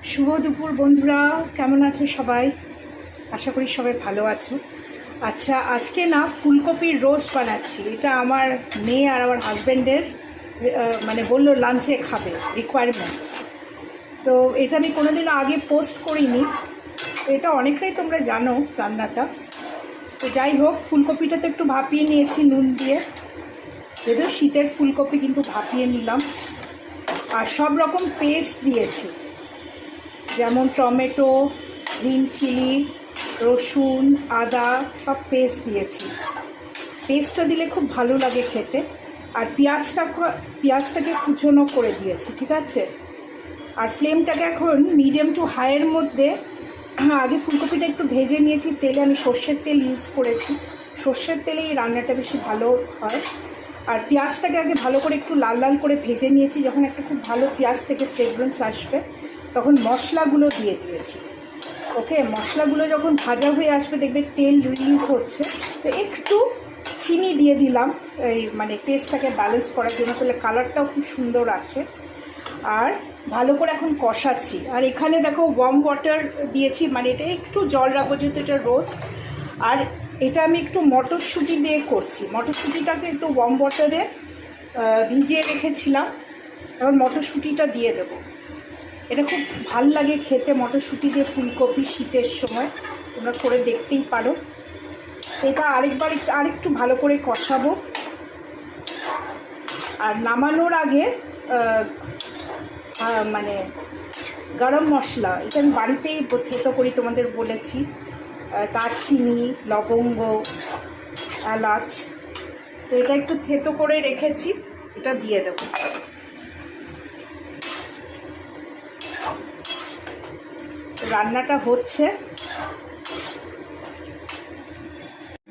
শুভ দুপুর বন্ধুরা, কেমন আছো সবাই? আশা করি সবাই ভালো আছো। আচ্ছা, আজকে না ফুলকপির রোস্ট বানাচ্ছি। এটা আমার মেয়ে আর আমার হাজব্যান্ডের মানে বললো লাঞ্চে খাবে, রিকোয়ারমেন্ট। তো এটা আমি কোনোদিনও আগে পোস্ট করিনি, এটা অনেকটাই তোমরা জানো রান্নাটা। তো যাই হোক, ফুলকপিটা তো একটু ভাপিয়ে নিয়েছি নুন দিয়ে, যদিও শীতের ফুলকপি কিন্তু ভাপিয়ে নিলাম। আর সব রকম পেস্ট দিয়েছি, যেমন টমেটো, গ্রিন চিলি, রসুন, আদা সব দিয়েছি। পেস্টটা দিলে খুব ভালো লাগে খেতে। আর পেঁয়াজটাকে কুচনো করে দিয়েছি, ঠিক আছে। আর ফ্লেমটাকে এখন মিডিয়াম টু হাইয়ের মধ্যে, আগে ফুলকপিটা একটু ভেজে নিয়েছি তেলে, আমি সর্ষের তেল ইউজ করেছি। সর্ষের তেলে এই রান্নাটা বেশি ভালো হয়। আর পেঁয়াজটাকে আগে ভালো করে একটু লাল লাল করে ভেজে নিয়েছি। যখন একটা খুব ভালো পেঁয়াজ থেকে ফ্রেগরেন্স আসবে, তখন মশলাগুলো দিয়ে দিয়েছি। ওকে, মশলাগুলো যখন ভাজা হয়ে আসবে, দেখবে তেল রিলিজ হচ্ছে, তো একটু চিনি দিয়ে দিলাম, এই মানে টেস্টটাকে ব্যালেন্স করার জন্য, তাহলে কালারটাও খুব সুন্দর আসে। আর ভালো করে এখন কষাচ্ছি। আর এখানে দেখো ওয়ার্ম ওয়াটার দিয়েছি, মানে এটা একটু জল রাখবো যেহেতু এটা রোস্ট। আর এটা আমি একটু মটরশুঁটি দিয়ে করছি। মটরশুঁটিটাকে একটু ওয়ার্ম ওয়াটারে ভিজিয়ে রেখেছিলাম, এখন মটরশুঁটিটা দিয়ে দেবো। এটা খুব ভাল লাগে খেতে, মটরশুঁটি দিয়ে ফুলকপি শীতের সময়, তোমরা করে দেখতেই পারো। এটা আরেকটু ভালো করে কষাবো। আর নামানোর আগে মানে গরম মশলা, এটা আমি বাড়িতেই থেতো করি, তোমাদের বলেছি। দারচিনি, লবঙ্গ, এলাচ, তো এটা একটু থেতো করে রেখেছি, এটা দিয়ে দেবো। রান্নাটা হচ্ছে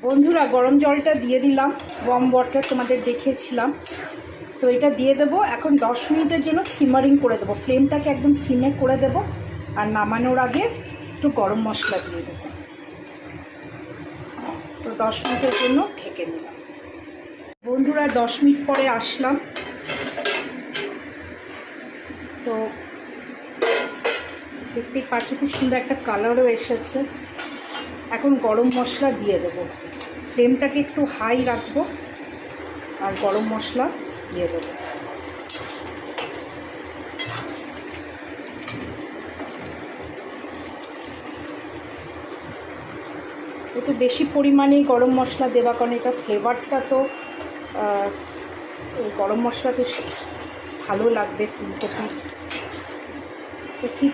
বন্ধুরা, গরম জলটা দিয়ে দিলাম, ওয়ার্ম ওয়াটার তোমাদের দেখিয়েছিলাম। তো এটা দিয়ে দেবো। এখন 10 মিনিটের জন্য সিমারিং করে দেবো, ফ্লেমটাকে একদম সিমে করে দেবো। আর নামানোর আগে একটু গরম মশলা দিয়ে দেবো। তো 10 মিনিটের জন্য ঢেকে নিলাম। বন্ধুরা, 10 মিনিট পরে আসলাম। তো দেখতেই পাচ্ছ খুব সুন্দর একটা কালারও এসেছে। এখন গরম মশলা দিয়ে দেবো, ফ্লেমটাকে একটু হাই রাখবো, আর গরম মশলা দিয়ে দেবো। একটু বেশি পরিমাণেই গরম মশলা দেওয়া, কারণ এটা ফ্লেভারটা তো গরম মশলাতে ভালো লাগবে ফুলকপির। তো ঠিক